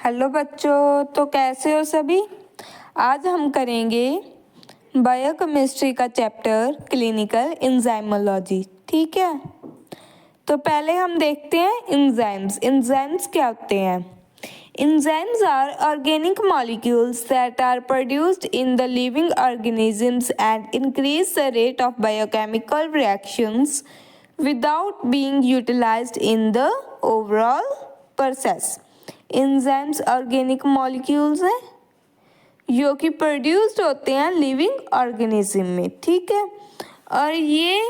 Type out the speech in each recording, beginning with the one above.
Hello बच्चों, तो कैसे हो सभी। आज हम करेंगे बायोकेमिस्ट्री का चैप्टर क्लिनिकल एंजाइमोलॉजी। ठीक है, तो पहले हम देखते हैं एंजाइम्स। एंजाइम्स क्या होते हैं? Enzymes are organic molecules that are produced in the living organisms and increase the rate of biochemical reactions without being utilized in the overall process. Enzymes organic molecules हैं जो कि प्रोड्यूस्ड होते हैं living organism में। ठीक है, और ये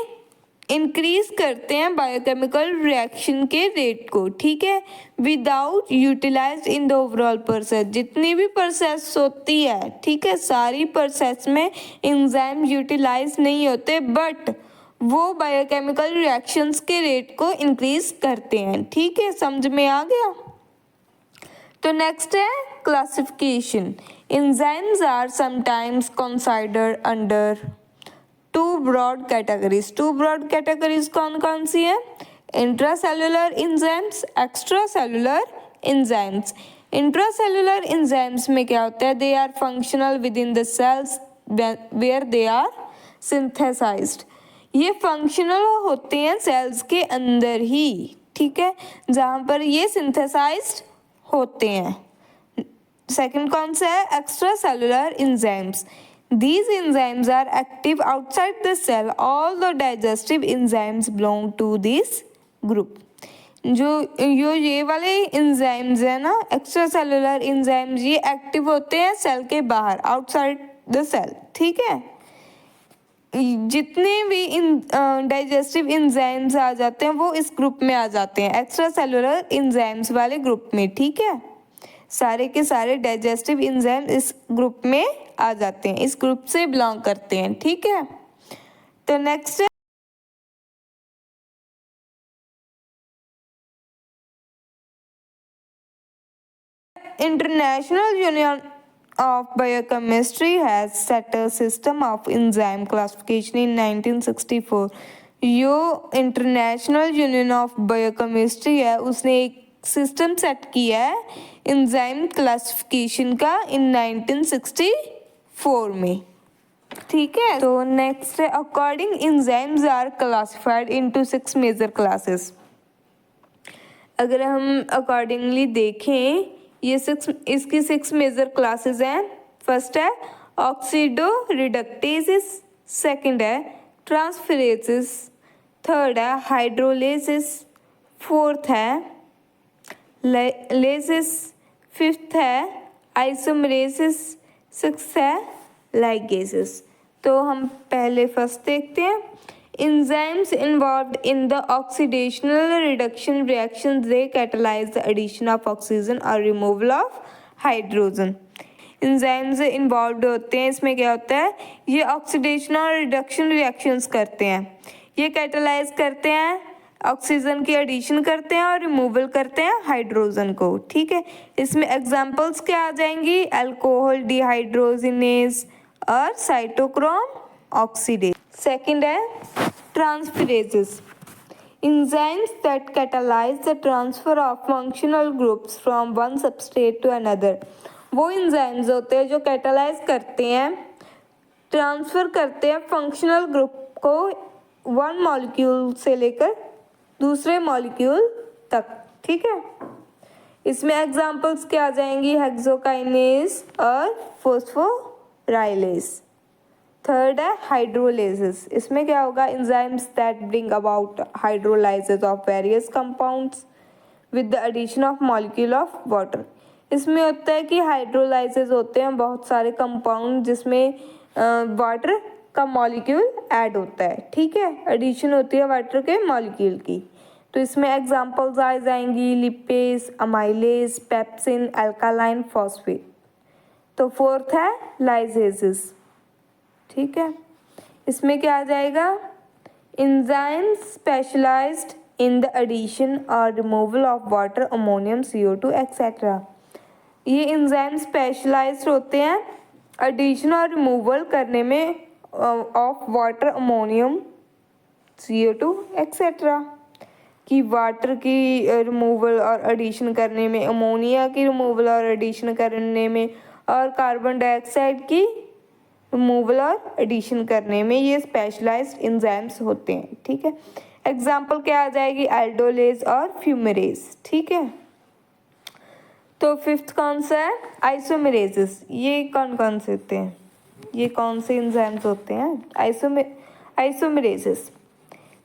इंक्रीज करते हैं बायोकेमिकल रिएक्शन के रेट को। ठीक है, without utilize in the overall process. जितनी भी प्रोसेस होती है, ठीक है, सारी प्रोसेस में एंजाइम यूटिलाइज नहीं होते, बट वो बायोकेमिकल रिएक्शंस के रेट को इंक्रीज करते हैं। ठीक है, समझ में आ गया। तो नेक्स्ट है classification. Enzymes are sometimes considered under two broad categories. Two broad categories कौन कौन सी है? Intracellular enzymes, extracellular enzymes. Intracellular enzymes में क्या होता है? They are functional within the cells where they are synthesized. ये फंक्शनल होते हैं सेल्स के अंदर ही, ठीक है, जहाँ पर ये सिंथेसाइज्ड होते हैं। सेकंड कौन सा है? Extra cellular enzymes. These enzymes are active outside the cell. All the digestive enzymes belong to this group. जो ये वाले enzymes है ना, एक्स्ट्रा सेलुलर enzymes, ये एक्टिव होते हैं सेल के बाहर, आउटसाइड द सेल। ठीक है, जितने भी डाइजेस्टिव एंजाइम्स आ जाते हैं वो इस ग्रुप में आ जाते हैं, एक्स्ट्रा सेलुलर एंजाइम्स वाले ग्रुप में। ठीक है, सारे के सारे डाइजेस्टिव एंजाइम इस ग्रुप में आ जाते हैं, इस ग्रुप से बिलोंग करते हैं। ठीक है, तो नेक्स्ट है international union of biochemistry has set a system of enzyme classification in 1964. जो इंटरनेशनल यूनियन ऑफ बायोकेमिस्ट्री है उसने एक सिस्टम सेट किया है एंजाइम क्लासिफिकेशन का इन 1964 में। ठीक है, तो नेक्स्ट है according enzymes are classified into 6 major classes. अगर हम अकॉर्डिंगली देखें, ये इसकी 6 मेजर क्लासेस हैं। फर्स्ट है ऑक्सीडो रिडक्टेसिस, सेकंड है ट्रांसफरेसिस, थर्ड है हाइड्रोलेसिस, फोर्थ है लेसिस, फिफ्थ है आइसोमरेसिस, सिक्स्थ है लाइगेसिस। तो हम पहले फर्स्ट देखते हैं। Enzymes involved in the oxidational reduction reactions, they catalyze the addition of oxygen or removal of hydrogen. Enzymes involved होते हैं, इसमें क्या होता है? ये ऑक्सीडेशन और रिडक्शन रिएक्शंस करते हैं, ये कैटेलाइज करते हैं, ऑक्सीजन की एडिशन करते हैं और रिमूवल करते हैं हाइड्रोजन को। ठीक है, इसमें एग्जांपल्स क्या आ जाएंगी? अल्कोहल डिहाइड्रोजिनेज और साइटोक्रोम ऑक्सीडेज। सेकंड है transferases, enzymes that catalyze the transfer of functional groups from one substrate to another. वो enzymes होते हैं जो कैटालाइज करते हैं, ट्रांसफर करते हैं फंक्शनल ग्रुप को वन मॉलिक्यूल से लेकर दूसरे मॉलिक्यूल तक। ठीक है, इसमें एग्जांपल्स क्या आ जाएंगी? हेक्सोकाइनेज और फोस्फोराइलेज। थर्ड है हाइड्रोलाइसिस, इसमें क्या होगा? Enzymes that bring about hydrolysis of various compounds with the addition of molecule of water. इसमें होता है कि हाइड्रोलाइसिस होते हैं बहुत सारे कंपाउंड जिसमें वाटर का मॉलिक्यूल ऐड होता है। ठीक है, एडिशन होती है वाटर के मॉलिक्यूल की। तो इसमें एग्जांपल्स आ जाएंगी lipase, amylase, pepsin, alkaline, phosphate. तो फोर्थ है लाइजेसिस। ठीक है, इसमें क्या आ जाएगा? Enzymes specialised in the addition और removal of water, ammonium, CO2 etcetera. ये एंजाइम स्पेशलाइज्ड होते हैं एडिशन और रिमूवल करने में of water, ammonium, CO2 etcetera. कि वाटर की रिमूवल और एडिशन करने में, अमोनिया की रिमूवल और एडिशन करने में, और कार्बन डाइऑक्साइड की रिमूवल और एडिशन करने में ये स्पेशलाइज्ड एंजाइम्स होते हैं। ठीक है, एग्जाम्पल क्या आ जाएगी, एल्डोलेज और फ्यूमेरेज। ठीक है, तो फिफ्थ कौन सा है, आइसोमेरेजेस। ये कौन कौन से होते हैं, ये कौन से एंजाइम्स होते हैं, आइसोमेरेजेस।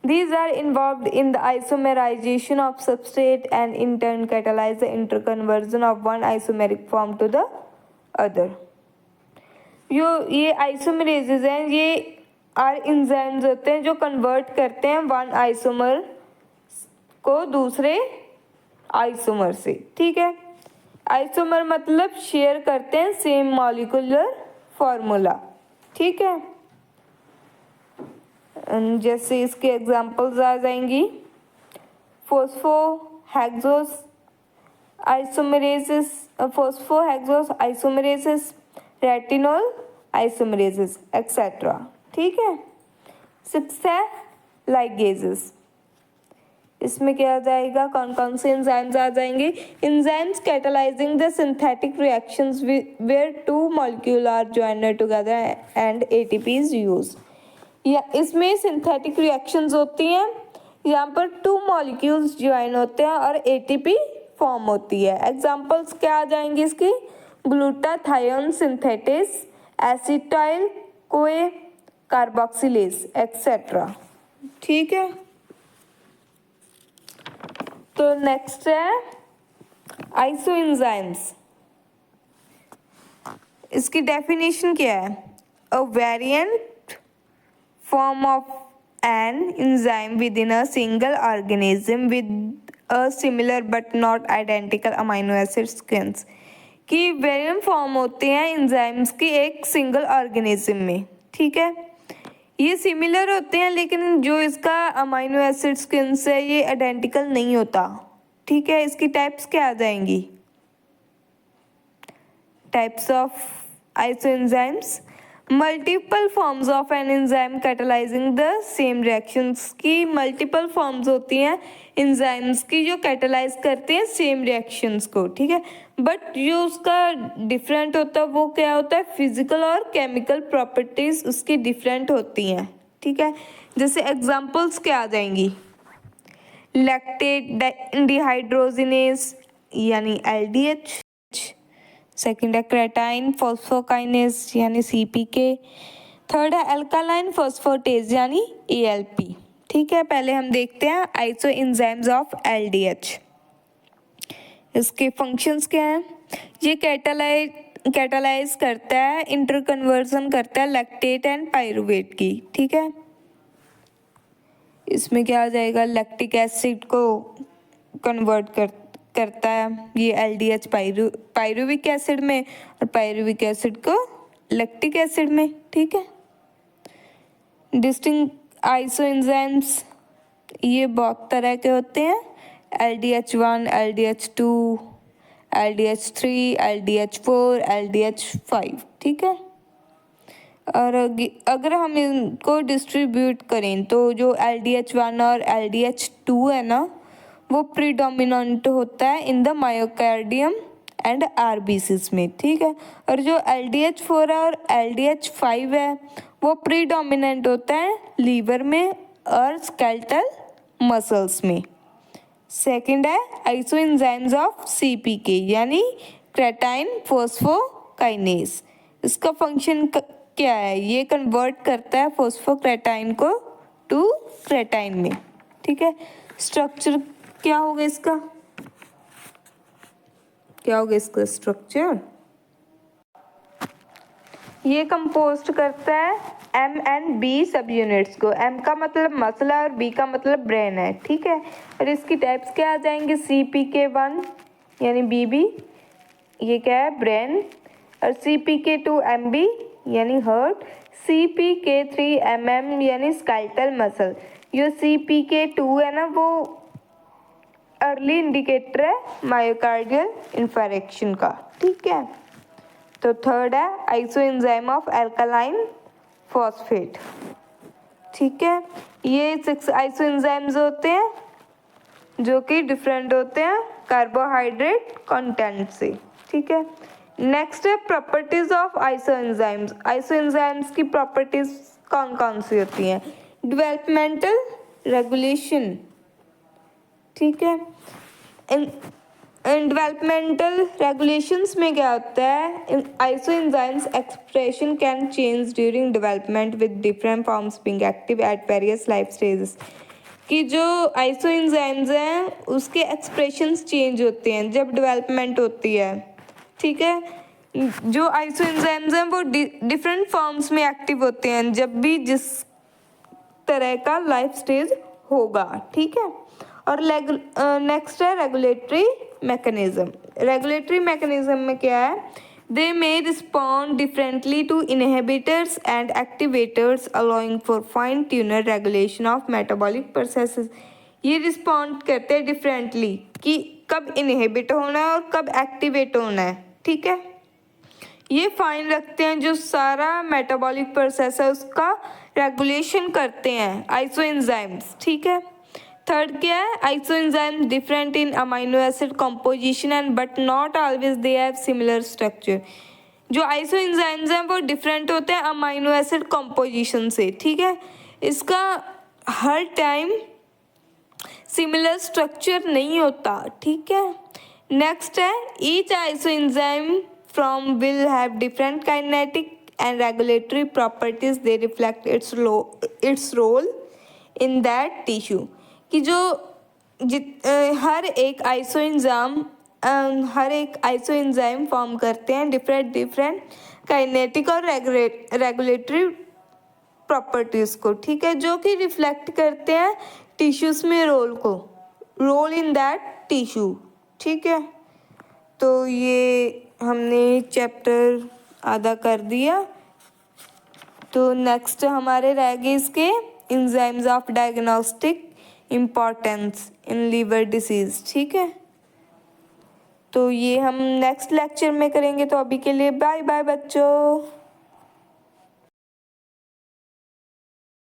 These are involved in the isomerization of substrate and in turn catalyze the interconversion of one isomeric form to the other. ये आइसोमेरेजेस हैं, ये आर इंजाइम्स होते हैं जो कन्वर्ट करते हैं वन आइसोमर को दूसरे आइसोमर से। ठीक है, आइसोमर मतलब शेयर करते हैं सेम मॉलिक्यूलर फॉर्मूला। ठीक है, जैसे इसके एग्जांपल्स आ जाएंगी, फोस्फोहेक्सोस आइसोमेरेसिस, फोस्फोहेक्सोस आइसोमेरेसिस, रेटिनॉल आइसोमेरेसिस एक्सेट्रा। ठीक है, सिक्स है लाइगेजेस। इसमें क्या आ जाएगा, कौन कौन से एंजाइम्स आ जाएंगे, enzymes catalysing the synthetic reactions where two molecule are joined together and ATP is used. या इसमें सिंथेटिक रिएक्शंस होती हैं, यहाँ पर टू मॉलिक्यूल्स ज्वाइन होते हैं और एटीपी फॉर्म होती है। एग्जांपल्स क्या आ जाएंगी इसकी, glutathione synthetase, acetyl CoA, carboxylase etcetera. ठीक है, तो नेक्स्ट है आइसोएंजाइम्स। इसकी डेफिनेशन क्या है, अ variant form of an enzyme within a single organism with a similar but not identical amino acid sequence। कि वेरिएंट फॉर्म होते हैं एंजाइम्स की एक सिंगल ऑर्गेनिज्म में। ठीक है, ये सिमिलर होते हैं लेकिन जो इसका अमाइनो एसिड सीक्वेंस है ये आइडेंटिकल नहीं होता। ठीक है, इसकी टाइप्स क्या आ जाएंगी, types of isoenzymes, multiple forms of an enzyme catalysing the same reactions. की मल्टीपल फॉर्म्स होती हैं एंजाइम्स की जो कैटालाइज करते हैं सेम रिएक्शंस को। ठीक है, बट जो उसका डिफरेंट होता है वो क्या होता है, फिजिकल और केमिकल प्रॉपर्टीज उसकी डिफरेंट होती हैं। ठीक है, जैसे एग्जांपल्स क्या आ जाएंगी, लैक्टेट डिहाइड्रोजिनेज यानी LDH, सेकेंड है क्रेटाइन फॉस्फोकाइनेज यानी CPK, थर्ड है अल्कालाइन फॉस्फेटेज यानी ALP। ठीक है, पहले हम देखते हैं आइसो एंजाइम्स ऑफ LDH। इसके फंक्शंस क्या हैं, ये कैटालाइज करता है, इंटरकन्वर्जन करता है लैक्टेट एंड पायरुवेट की। ठीक है, इसमें क्या आ जाएगा, लैक्टिक एसिड को कन्वर्ट करता है ये LDH पायरुविक एसिड में और पायरुविक एसिड को लैक्टिक एसिड में। ठीक है, डिस्टिंक्ट आइसोएंजाइम्स ये बहुत तरह के होते हैं, LDH1, LDH2, LDH3, LDH4, LDH5। ठीक है, और अगर हम इनको डिस्ट्रीब्यूट करें तो जो LDH1 और LDH2 है ना वो प्रीडोमिनेंट होता है in the myocardium and RBCs में। ठीक है, और जो LDH4 और LDH5 है वो प्रीडोमिनेंट होता है लीवर में और स्केलेटल मसल्स में। सेकंड है आइसोएंजाइम्स ऑफ CPK यानी क्रेटाइन फॉस्फोकाइनेज। इसका फंक्शन क्या है, ये कन्वर्ट करता है फॉस्फोक्रेटाइन को टू क्रेटाइन में। ठीक है, स्ट्रक्चर क्या होगा इसका, क्या होगा इसका स्ट्रक्चर, ये कंपोस्ट करता है M and B सब यूनिट्स को। M का मतलब मसल और B का मतलब ब्रेन है। ठीक है, और इसकी टाइप्स क्या आ जाएंगे, CPK1 यानी BB, ये क्या है ब्रेन, और CPK2 MB यानी हार्ट, CPK3 MM यानी स्केलेटल मसल। ये CPK2 है ना वो अर्ली इंडिकेटर है मायोकार्डियल इंफारेक्शन का। ठीक है, तो थर्ड है आइसोएंजाइम ऑफ अल्कालाइन फॉस्फेट। ठीक है, ये 6 आइसोएंजाइम्स होते हैं जो कि डिफरेंट होते हैं कार्बोहाइड्रेट कंटेंट से, ठीक है। नेक्स्ट है प्रॉपर्टीज ऑफ आइसोएंजाइम्स। आइसोएंजाइम्स की प्रॉपर्टीज कौन कौन सी होती हैं? डेवलपमेंटल रेगुलेशन, ठीक है। डेवलपमेंटल रेगुलेशंस में क्या होता है? Isoenzymes expression can change during development with different forms being active at various life stages. कि जो आइसोएंजाइम्स हैं उसके एक्सप्रेशंस चेंज होते हैं जब डेवलपमेंट होती है, ठीक है। जो आइसोएंजाइम्स हैं वो डिफरेंट फॉर्म्स में एक्टिव होते हैं जब भी जिस तरह का लाइफ स्टेज होगा, ठीक है। और नेक्स्ट है रेगुलेटरी मैकेनिज्म। रेगुलेटरी मैकेनिज्म में क्या है? They may respond differently to inhibitors and activators allowing for fine tuner regulation of metabolic processes. ये रिस्पॉन्ड करते हैं डिफरेंटली कि कब इनहिबिट होना है और कब एक्टिवेट होना है, ठीक है। ये फाइन रखते हैं जो सारा मेटाबॉलिक प्रोसेस है उसका रेगुलेशन करते हैं आइसोएंजाइम्स, ठीक है। थर्ड क्या है? Isoenzymes different in amino acid composition and but not always they have similar structure. जो आइसोएंजाइम्स हैं वो डिफरेंट होते हैं अमाइनो एसिड कंपोजिशन से, ठीक है। इसका हर टाइम सिमिलर स्ट्रक्चर नहीं होता, ठीक है। नेक्स्ट है each isoenzyme from will have different kinetic and regulatory properties. They reflect its role in that tissue. कि जो हर एक आइसोएंजाइम फॉर्म करते हैं डिफरेंट काइनेटिक और रेगुलेटरी प्रॉपर्टीज को, ठीक है, जो कि रिफ्लेक्ट करते हैं टिश्यूज में रोल इन दैट टिश्यू, ठीक है। तो ये हमने चैप्टर आधा कर दिया। तो नेक्स्ट हमारे रह गए इसके enzymes of diagnostic importance in liver disease, ठीक है। तो ये हम नेक्स्ट लेक्चर में करेंगे। तो अभी के लिए बाय बाय बच्चों।